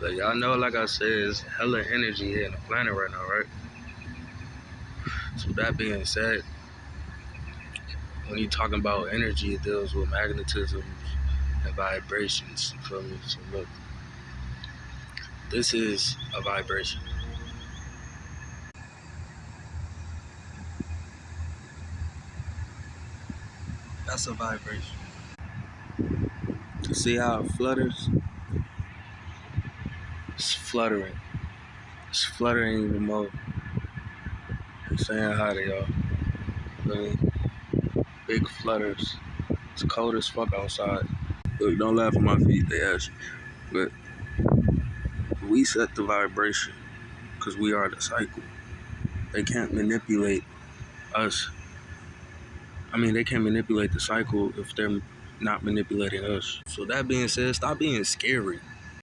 But y'all know, like I said, it's hella energy here in the planet right now, right? So that being said, when you're talking about energy, it deals with magnetism and vibrations. You feel me? So look, this is a vibration. That's a vibration. See how it flutters? It's fluttering. It's fluttering even more. I'm saying hi to y'all. Really big flutters. It's cold as fuck outside. Look, don't laugh at my feet, they ask. But we set the vibration because we are the cycle. They can't manipulate us. I mean, they can't manipulate the cycle if they're not manipulating us. So that being said, stop being scary.